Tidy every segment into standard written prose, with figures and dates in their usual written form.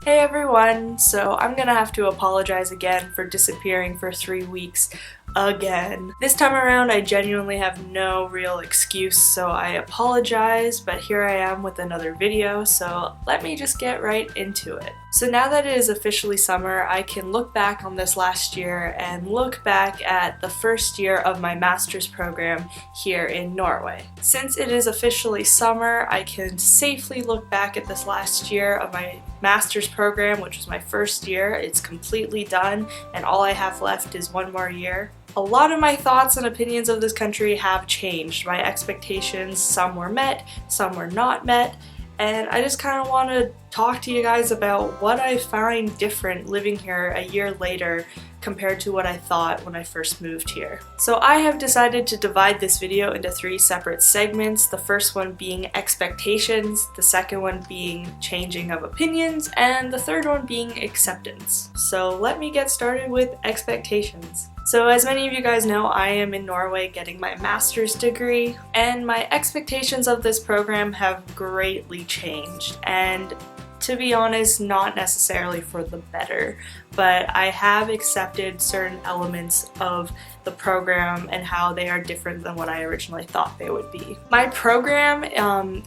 Hey everyone! So I'm gonna have to apologize again for disappearing for 3 weeks again. This time around I genuinely have no real excuse, so I apologize, but here I am with another video, so let me just get right into it. So now that it is officially summer, I can look back on this last year and look back at the first year of my master's program here in Norway. Since it is officially summer, I can safely look back at this last year of my master's program, which was my first year. It's completely done, and all I have left is one more year. A lot of my thoughts and opinions of this country have changed. My expectations, some were met, some were not met, and I just kind of want to talk to you guys about what I find different living here a year later compared to what I thought when I first moved here. So I have decided to divide this video into 3 separate segments, the first one being expectations, the second one being changing of opinions, and the third one being acceptance. So let me get started with expectations. So as many of you guys know, I am in Norway getting my master's degree, and my expectations of this program have greatly changed, and to be honest, not necessarily for the better, but I have accepted certain elements of the program and how they are different than what I originally thought they would be. My program,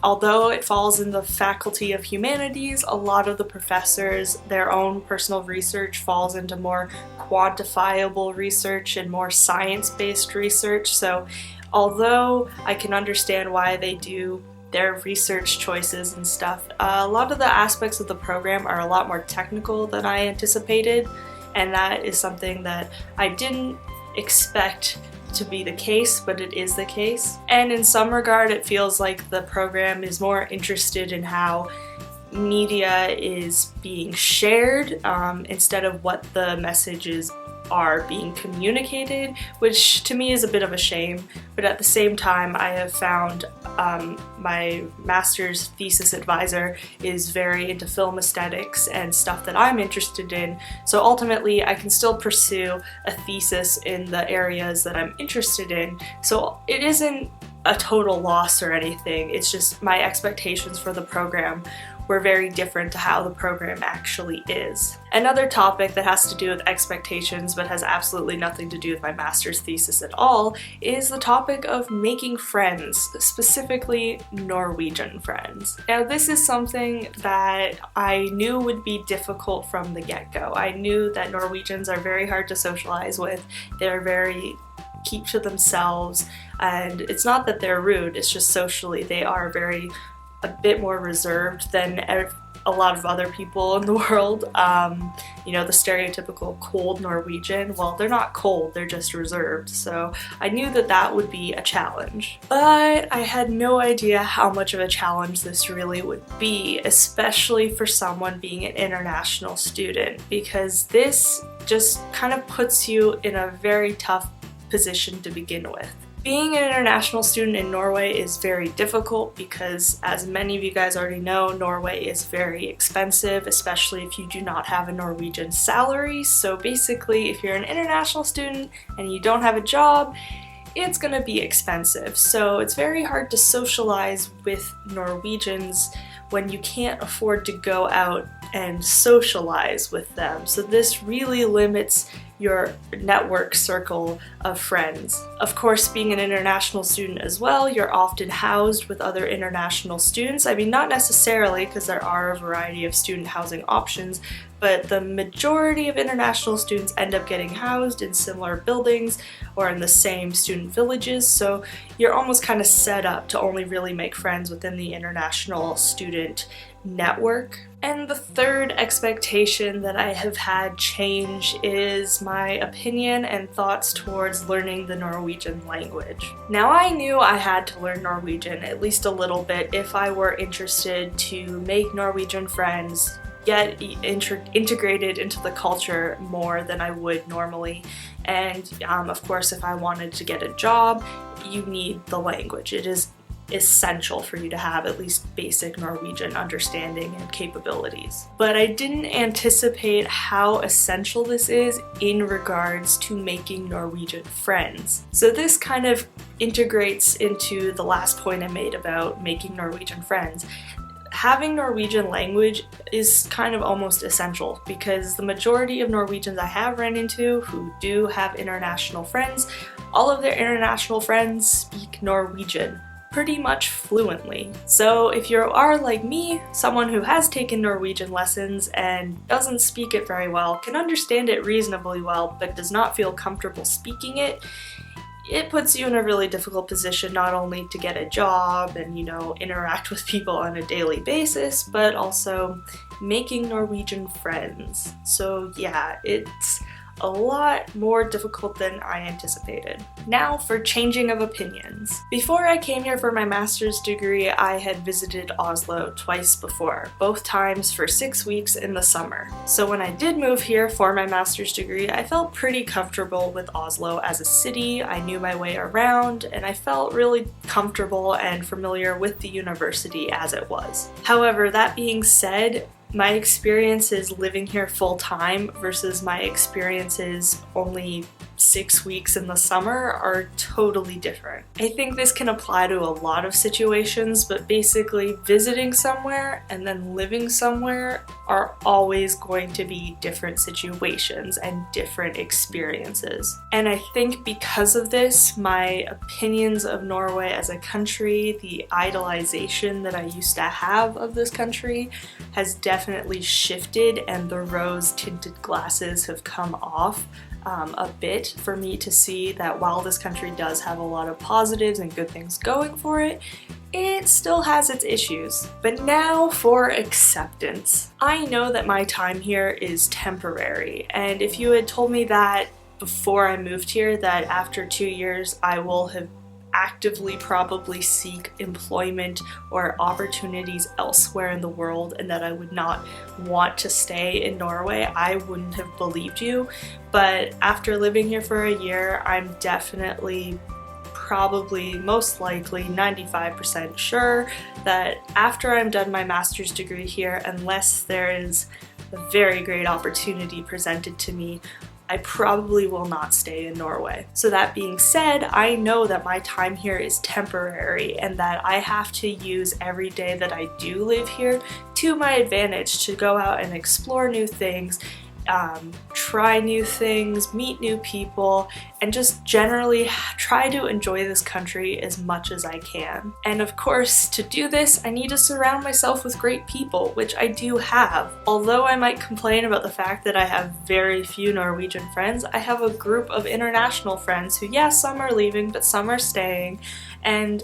although it falls in the Faculty of Humanities, a lot of the professors, their own personal research falls into more quantifiable research and more science-based research, so although I can understand why they do their research choices and stuff, a lot of the aspects of the program are a lot more technical than I anticipated, and that is something that I didn't expect to be the case, but it is the case. And in some regard, it feels like the program is more interested in how media is being shared instead of what the messages are being communicated, which to me is a bit of a shame, but at the same time I have found my master's thesis advisor is very into film aesthetics and stuff that I'm interested in, so ultimately I can still pursue a thesis in the areas that I'm interested in, so it isn't a total loss or anything, it's just my expectations for the program were very different to how the program actually is. Another topic that has to do with expectations but has absolutely nothing to do with my master's thesis at all is the topic of making friends, specifically Norwegian friends. Now this is something that I knew would be difficult from the get-go. I knew that Norwegians are very hard to socialize with, they're very keep to themselves, and it's not that they're rude, it's just socially they are a bit more reserved than a lot of other people in the world. You know, the stereotypical cold Norwegian, well, they're not cold, they're just reserved, so I knew that that would be a challenge. But I had no idea how much of a challenge this really would be, especially for someone being an international student, because this just kind of puts you in a very tough position to begin with. Being an international student in Norway is very difficult because, as many of you guys already know, Norway is very expensive, especially if you do not have a Norwegian salary. So basically, if you're an international student and you don't have a job, it's gonna be expensive. So it's very hard to socialize with Norwegians when you can't afford to go out and socialize with them. So this really limits your network circle of friends. Of course, being an international student as well, you're often housed with other international students. I mean, not necessarily, because there are a variety of student housing options, but the majority of international students end up getting housed in similar buildings or in the same student villages, so you're almost kind of set up to only really make friends within the international student network. And the third expectation that I have had change is my opinion and thoughts towards learning the Norwegian language. Now I knew I had to learn Norwegian at least a little bit if I were interested to make Norwegian friends, get integrated into the culture more than I would normally, and of course if I wanted to get a job, you need the language. It is essential for you to have at least basic Norwegian understanding and capabilities. But I didn't anticipate how essential this is in regards to making Norwegian friends. So this kind of integrates into the last point I made about making Norwegian friends. having Norwegian language is kind of almost essential because the majority of Norwegians I have run into who do have international friends, all of their international friends speak Norwegian pretty much fluently. So if you are like me, someone who has taken Norwegian lessons and doesn't speak it very well, can understand it reasonably well, but does not feel comfortable speaking it, it puts you in a really difficult position not only to get a job and, interact with people on a daily basis, but also making Norwegian friends. So yeah, it's a lot more difficult than I anticipated. Now for changing of opinions. Before I came here for my master's degree, I had visited Oslo twice before, both times for 6 weeks in the summer. So when I did move here for my master's degree, I felt pretty comfortable with Oslo as a city. I knew my way around, and I felt really comfortable and familiar with the university as it was. However, that being said, my experiences living here full-time versus my experiences only 6 weeks in the summer are totally different. I think this can apply to a lot of situations, but basically visiting somewhere and then living somewhere are always going to be different situations and different experiences. And I think because of this, my opinions of Norway as a country, the idolization that I used to have of this country, has definitely shifted, and the rose-tinted glasses have come off a bit for me to see that while this country does have a lot of positives and good things going for it, it still has its issues. But now for acceptance. I know that my time here is temporary, and if you had told me that before I moved here, that after 2 years I will have actively probably seek employment or opportunities elsewhere in the world and that I would not want to stay in Norway, I wouldn't have believed you. But after living here for a year, I'm definitely probably most likely 95% sure that after I'm done my master's degree here, unless there is a very great opportunity presented to me, I probably will not stay in Norway. So that being said, I know that my time here is temporary and that I have to use every day that I do live here to my advantage to go out and explore new things, try new things, meet new people, and just generally try to enjoy this country as much as I can. And of course, to do this, I need to surround myself with great people, which I do have. Although I might complain about the fact that I have very few Norwegian friends, I have a group of international friends who, yes, some are leaving, but some are staying, and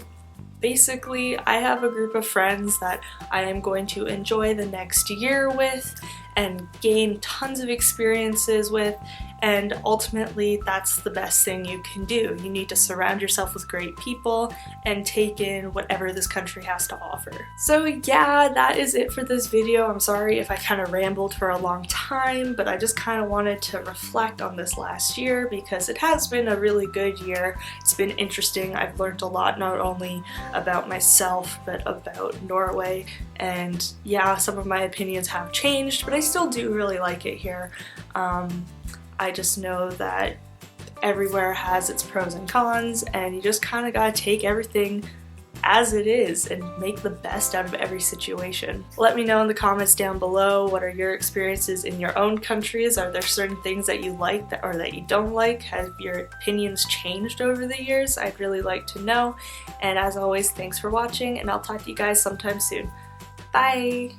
basically, I have a group of friends that I am going to enjoy the next year with and gain tons of experiences with, and ultimately that's the best thing you can do. You need to surround yourself with great people and take in whatever this country has to offer. So yeah, that is it for this video. I'm sorry if I kind of rambled for a long time, but I just kind of wanted to reflect on this last year because it has been a really good year. It's been interesting. I've learned a lot, not only about myself, but about Norway. And yeah, some of my opinions have changed, but I still do really like it here. I just know that everywhere has its pros and cons, and you just kind of gotta take everything as it is and make the best out of every situation. Let me know in the comments down below, what are your experiences in your own countries? Are there certain things that you like or that you don't like? Have your opinions changed over the years? I'd really like to know. And as always, thanks for watching, and I'll talk to you guys sometime soon. Bye!